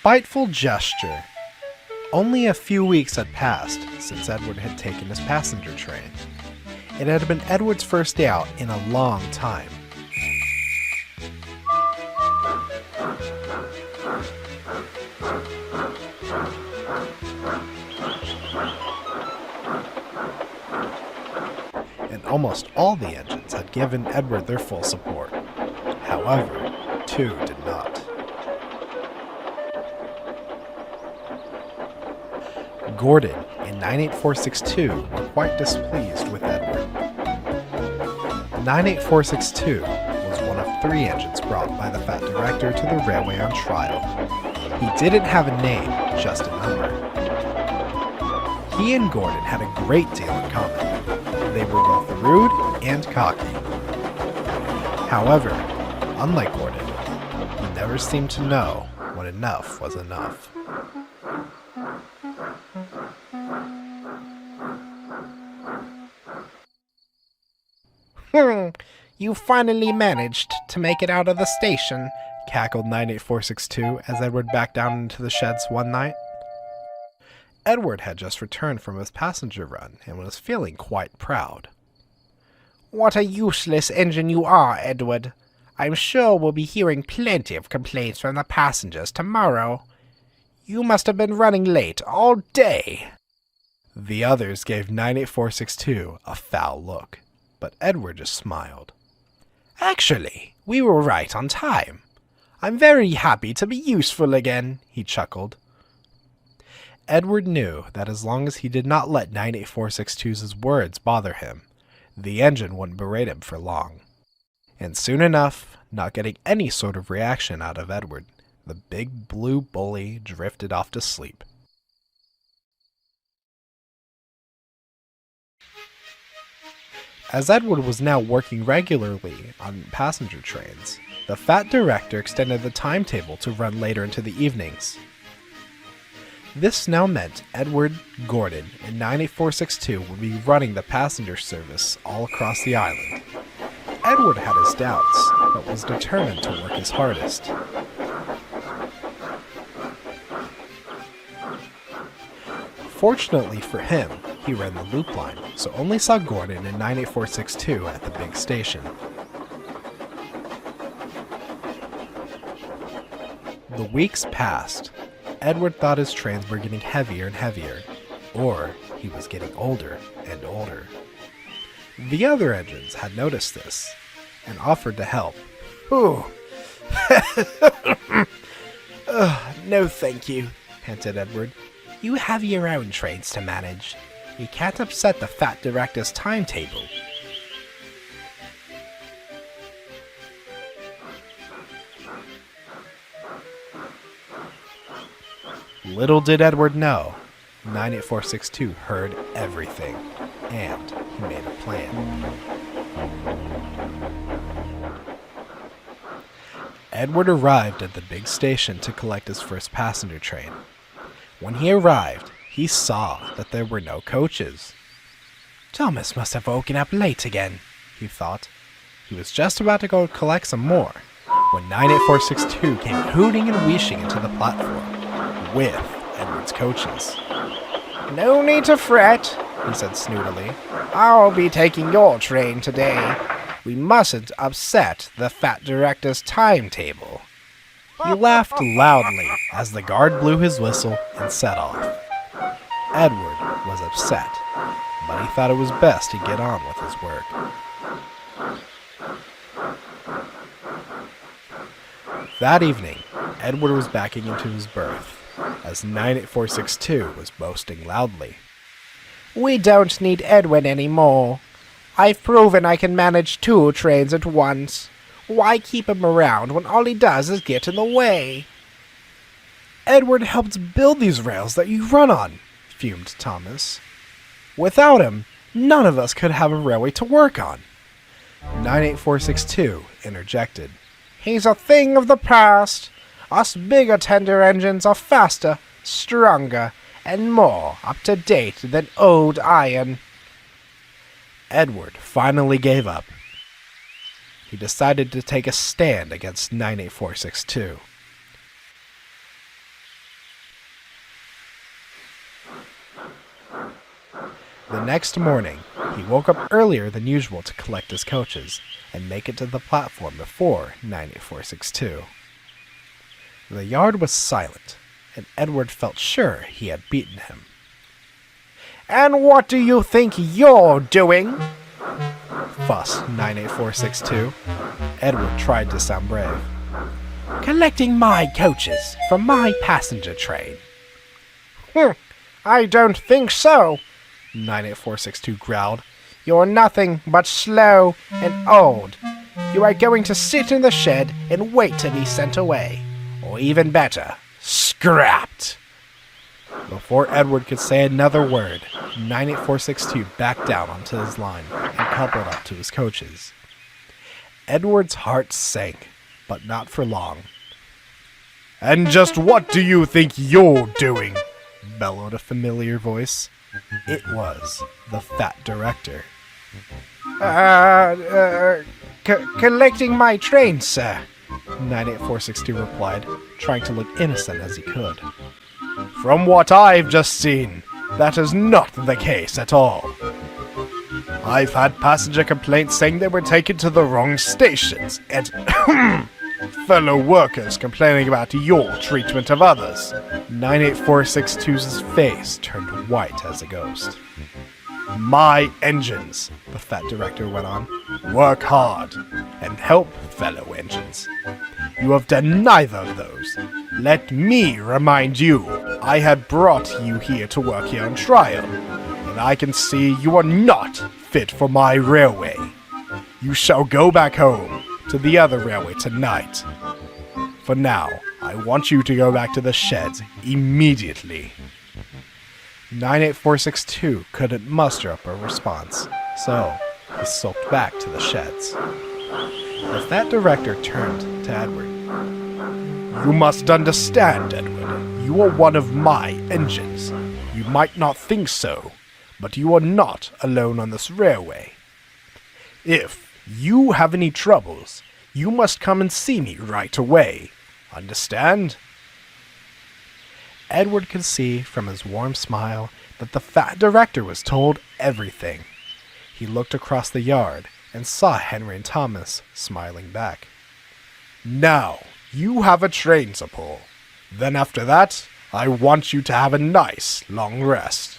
Spiteful Gesture. Only a few weeks had passed since Edward had taken his passenger train. It had been Edward's first day out in a long time. And almost all the engines had given Edward their full support. However, two did not. Gordon and 98462 were quite displeased with Edward. 98462 was one of 3 engines brought by the Fat Director to the railway on trial. He didn't have a name, just a number. He and Gordon had a great deal in common. They were both rude and cocky. However, unlike Gordon, he never seemed to know when enough was enough. You finally managed to make it out of the station, cackled 98462 as Edward backed down into the sheds one night. Edward had just returned from his passenger run and was feeling quite proud. What a useless engine you are, Edward. I'm sure we'll be hearing plenty of complaints from the passengers tomorrow. You must have been running late all day. The others gave 98462 a foul look, but Edward just smiled. Actually, we were right on time. I'm very happy to be useful again, he chuckled. Edward knew that as long as he did not let 98462's words bother him, the engine wouldn't berate him for long. And soon enough, not getting any sort of reaction out of Edward, the big blue bully drifted off to sleep. As Edward was now working regularly on passenger trains, the Fat Director extended the timetable to run later into the evenings. This now meant Edward, Gordon, and 98462 would be running the passenger service all across the island. Edward had his doubts, but was determined to work his hardest. Fortunately for him, he ran the loop line, so only saw Gordon and 98462 at the big station. The weeks passed. Edward thought his trains were getting heavier and heavier, or he was getting older and older. The other engines had noticed this, and offered to help. Ooh. No thank you, panted Edward. You have your own trains to manage. You can't upset the Fat Director's timetable. Little did Edward know, 98462 heard everything, and he made a plan. Edward arrived at the big station to collect his first passenger train. When he arrived, he saw that there were no coaches. Thomas must have woken up late again, he thought. He was just about to go collect some more, when 98462 came hooting and wheeshing into the platform, with Edward's coaches. No need to fret, he said snootily. I'll be taking your train today. We mustn't upset the Fat Director's timetable. He laughed loudly as the guard blew his whistle and set off. Edward was upset. but he thought it was best he get on with his work. That evening, Edward was backing into his berth, as 98462 was boasting loudly. We don't need Edward anymore. I've proven I can manage 2 trains at once. Why keep him around when all he does is get in the way? Edward helped build these rails that you run on, fumed Thomas. Without him, none of us could have a railway to work on. 98462 interjected. He's a thing of the past. Us bigger tender engines are faster, stronger, and more up-to-date than old iron. Edward finally gave up. He decided to take a stand against 98462. The next morning, he woke up earlier than usual to collect his coaches and make it to the platform before 98462. The yard was silent, and Edward felt sure he had beaten him. And what do you think you're doing? Fussed 98462. Edward tried to sound brave. Collecting my coaches from my passenger train. I don't think so, 98462 growled. You're nothing but slow and old. You are going to sit in the shed and wait to be sent away. Or even better, scrapped. Before Edward could say another word, 98462 backed down onto his line and coupled up to his coaches. Edward's heart sank, but not for long. "And just what do you think you're doing?" bellowed a familiar voice. It was the fat director. Collecting my train, sir, 98462 replied, trying to look innocent as he could. "From what I've just seen, that is not the case at all. I've had passenger complaints saying they were taken to the wrong stations, and fellow workers complaining about your treatment of others." 98462's face turned white as a ghost. "My engines," the fat director went on, "work hard and help fellow engines. You have done neither of those. Let me remind you, I had brought you here to work here on trial, and I can see you are not fit for my railway. You shall go back home to the other railway tonight. For now, I want you to go back to the sheds immediately." 98462 couldn't muster up a response, so he sulked back to the sheds. The fat director turned to Edward. "You must understand, Edward, you are one of my engines. You might not think so, but you are not alone on this railway. If you have any troubles, you must come and see me right away. Understand?" Edward could see from his warm smile that the fat director was told everything. He looked across the yard and saw Henry and Thomas smiling back. "Now, you have a train to pull. Then after that, I want you to have a nice long rest."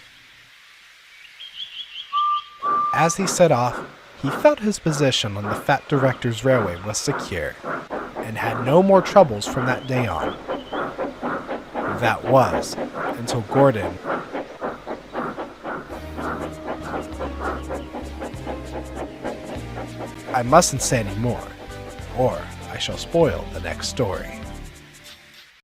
As he set off, he felt his position on the fat director's railway was secure, and had no more troubles from that day on. That was, until Gordon... I mustn't say any more, or I shall spoil the next story.